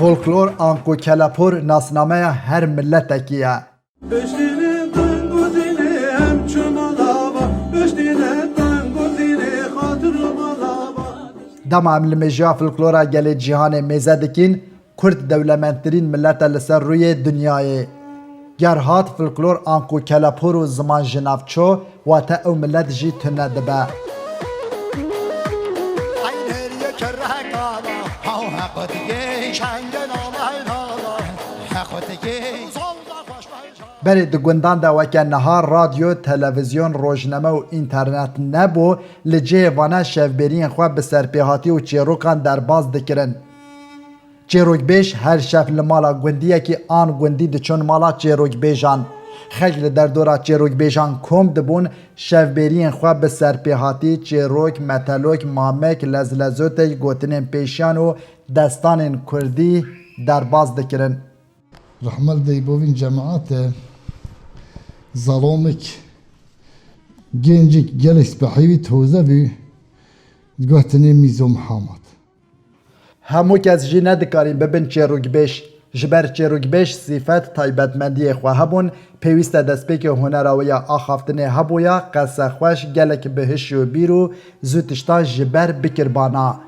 فولکلور آنکو کلپور ناسنامه هر ملتکیه. دم عمل مجا فولکلورا گل جهان میزه دکین کرد دولمندترین ملت لسر روی دنیای. گرهات فولکلور آنکو کلپور و زمان جنافچو و تا او ملت جی تنه دبه. بری دو گندان دا وکه نهار رادیو، تلویزیون، روزنامه و اینترنت نبو لجه وانه شفبرین خواه به سرپیهاتی و چیروکان در باز دکرن. چیروک بیش هر شف لمالا گندیه که آن گندی دچون مالا چیروک بیجان. خیلی در دورا چیروک بیجان کم دبون شفبرین خواه به سرپیهاتی چیروک، متلوک، مامک، لزلزوت، گوتنین پیشان و دستان کردی در باز دکرن. رحمل دیبوین جماعت ظلامك جنجك جلس بحيوي توزبي قهتني ميزو محمد همو کس جی ندکاریم ببین چیروک بیش جبر چیروک بیش صفت تایبتمندی خواه هبون پیوست دستپیک هنراویا آخافتنه هبویا قصه خوش گلک بهش و بیرو زودشتا جبر بکربانا.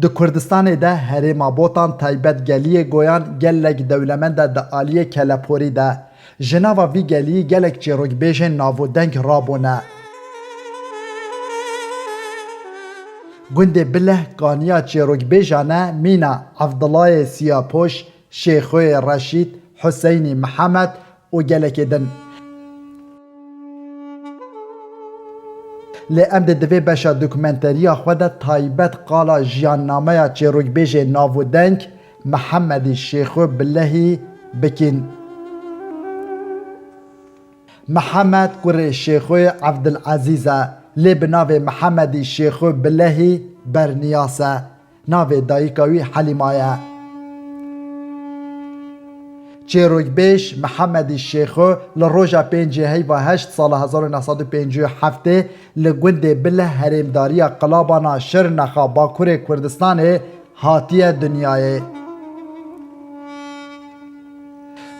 دو کردستان ده هریما بوتان تایبت گلی گویان گلک دولمند ده آلیه کلپوری ده جناوا وی گلی گلک چیروک بیش ناو دنگ رابونه. گنده بله قانیا چیروک بیشانه مینا عبدالله سیاپوش، شیخوی رشید، حسینی محمد و گلک دن. لی ام ده دوی بشا دوکومنتریا خود تایبت قالا جیان نامه چیروک بیش ناو دنگ محمد شیخو بلهی بکن. محمد کره شیخوی عبدالعزیزه لی بناو محمد شیخو بلهی برنیاسه ناو دایکاوی حلیمایه. چیروک بیش محمد شیخو لروژا 5/8 سال 1957 لگنده بله حریمداری قلابانا شرنخا باکور کردستان هاتی دنیای.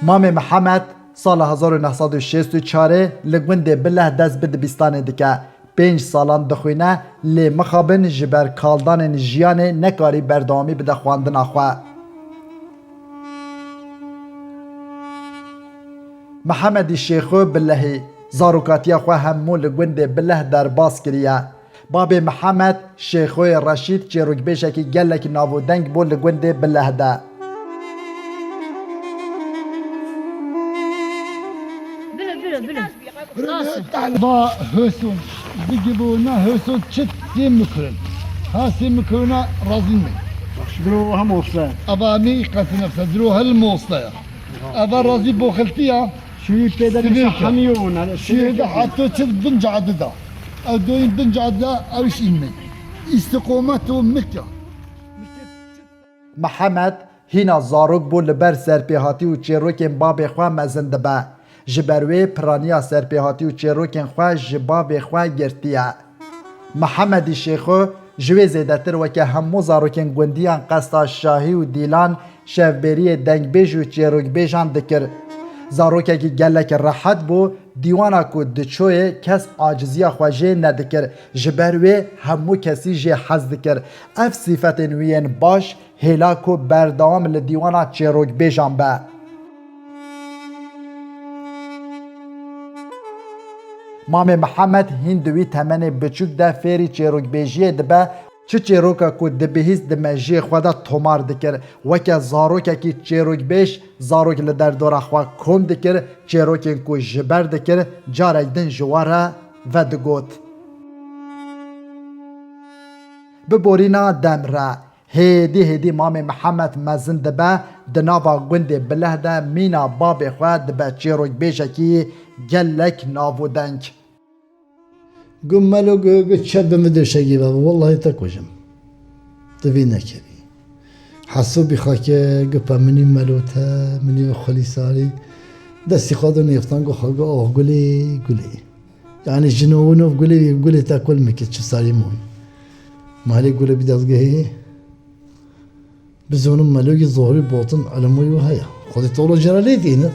مام محمد سال 1964 لگنده بله دست بده بیستان دکه 5 سالان دخوینه لی مخابن جبر کالدان جیان نکاری بردامی بده خواندن آخواه. محمد شیخو بلهی زاروکاتی خواه همو لگنده بله در باز کریه. باب محمد شیخو رشید چیروک بیشه که گلک ناو دنگ بو لگنده بله ده. با حسون بگیبونا حسون چت سیم میکنن ها سیم میکنن رازی می درو هم وصله ابا می قصد نفسه درو هل موصله ابا رازی بوخلتیا شوي بيدا حميون شيء حتى تبدن جعددا او دوين دن جعددا او شيء استقامته مكة. محمد هینا زاروک بو لبر سرپیهاتی و چیروکین باب خواه مزنده با جبروی پرانیا سرپیهاتی و چیروکین خواه جباب خواه گرتیه. محمد شیخو جوی زیدتر وکه همو زاروکین گندیان قصد شاهی و دیلان شفبری دنگ بیج و چیروک بیجان دکر. زاروکه که گلک راحت بو دیوانا کو دچوی کس عاجزیا خواجه ندکر جبروی همو کسی جه حز دکر. اف صفت وین باش هلاکو بردام لدیوانا چیروک بیجان با. مام محمد هندوی تمن بچوک ده فیری چیروک بیجیه دبه چه چیروکا کو دبهیز دمجی خدا تومار دکر وکه زاروکا کی چیروک بیش زاروک لدر دورا خوا کم دکر چیروکین کو جبر دکر جارکدن جواره و دگوت ببورینا دمره هیدی مام محمد مزن دبه دناوا گنده بله ده مینا باب خواه دبه چیروک بیشه کی گلک ناو دنگ قملو قد شاب مدرسة جيبها والله تكوجم تبي نكبي حسوا بخاكي قبا مني ملوتا مني خلي ساري دستي خادو نيفتان قو خاقو قولي يعني جنونو بقولي تاكل مكت شو سالمون مالي قولي بدازقه بزونم ملوك ظهري بوطن على موي وهيا خذي طولو جرالي دينا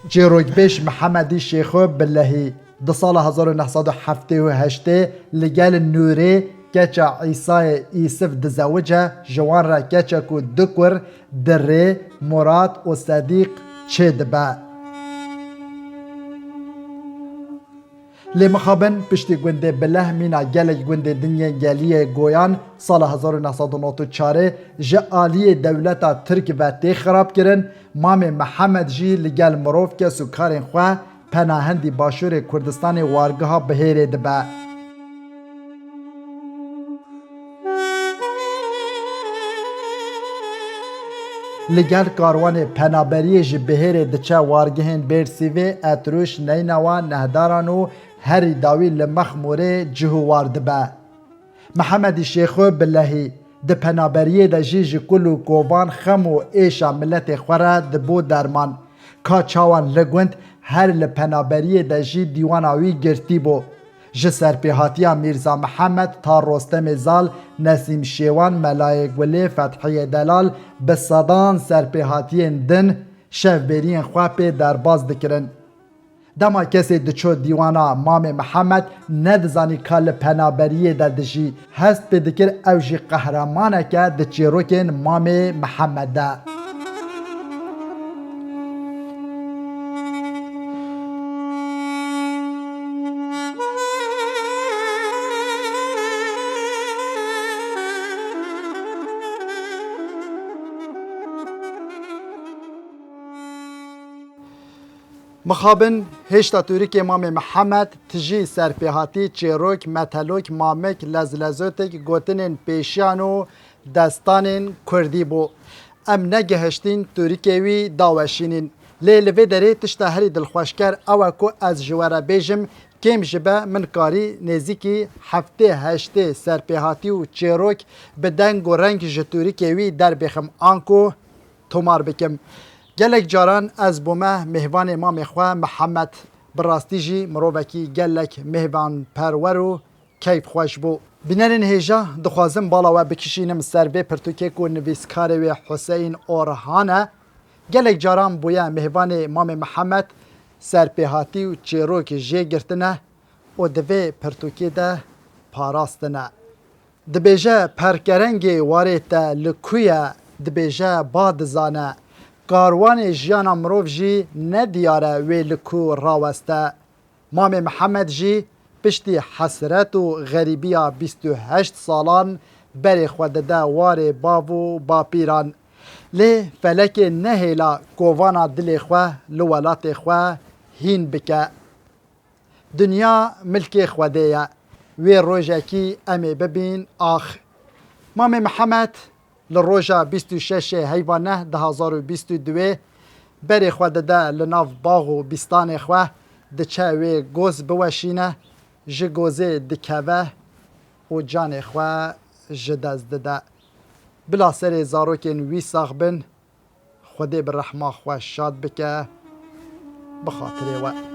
چیروکبیش محمدی شیخو بلهی ده سال 1978 لگل نوری کچا عیسی ایسف دزوجه جوان را کچا کو دکور دره مراد و صدیق چه دبا لی مخابن پشتی گونده بله مینا گلک گونده دنیا گلیه گویان سال 1994 جعالی دولتا ترک و تی خراب کرن مام محمد جی لگل مروف که سکارین خواه پناهندی باشور کردستان وارگها بهیره دبا لگل کاروان پنابریه جی بهیره دچه وارگهین برسیوه اتروش نینوا نهدارانو هری داوی لمخموره جهوار دبا محمد شیخو بلهی د پنابریه د جی کلو کوبان خمو ایشا ملت خوره دبو درمان کا چاوان لگوند هر لپنابریه د جی دیواناوی گرتی بو ج سرپیهاتیا میرزا محمد تا رستم زال نسیم شیوان ملایک ولی فتحی دلال به صدان سرپیهاتین دن شفبرین خواه درباز دکرن دما کسی دچو دیوانا مام محمد ندزانی کال پنابریه ددجی هست بدکر اوجی قهرمانه که دچی روکن مام محمد ده مخابن هشتا توریک امام محمد تجی سرپیهاتی چیروک متلوک مامک لزلزوتک گوتنین پیشیان و دستانین کردی بو ام نگهشتین توریکوی داوشینین لیلوی داری تشتا هری دلخوشکر او کو از جواره بیجم کم جبه من کاری نزیکی هفته هشته سرپیهاتی و چیروک به دنگ و رنگ جتوریکوی در بخم آنکو تومار بکم گلک جاران از بومه مهوان امام خواه محمد براستی جی مروبکی گلک مهوان پرور و کیف خوش بو بینرین هیجا دخوازم بالا و بکشینم سر به پرتوکیک و نویسکار و حسین اورهانه گلک جاران بویا مهوان امام محمد سرپیهاتی و چیروک جی گرتنه و دوی پرتوکی ده پاراستنه دبیجه پرکرنگی واریتا لکویا دبیجه بادزانه کاروان جیانا مروف جی ندیاره ویلکو راوسته مام محمد جی پشتی حسرت و غریبیا 28 سالان بری خودده وار باو با پیران لی فلک نهیلا کووانا دل خواه لولات خواه هین بکه دنیا ملک خوده وی روژکی امی ببین آخ مام محمد لروجا 26 حیوانه 2022 بری خود ده لناف باغ و بیستان خواه دچه وی گوز بوشینه ج گوزه دکوه و جان خواه جدزده ده بلا سر زاروکن وی ساخ بن خودی برحمه خواه شاد بکه بخاطره و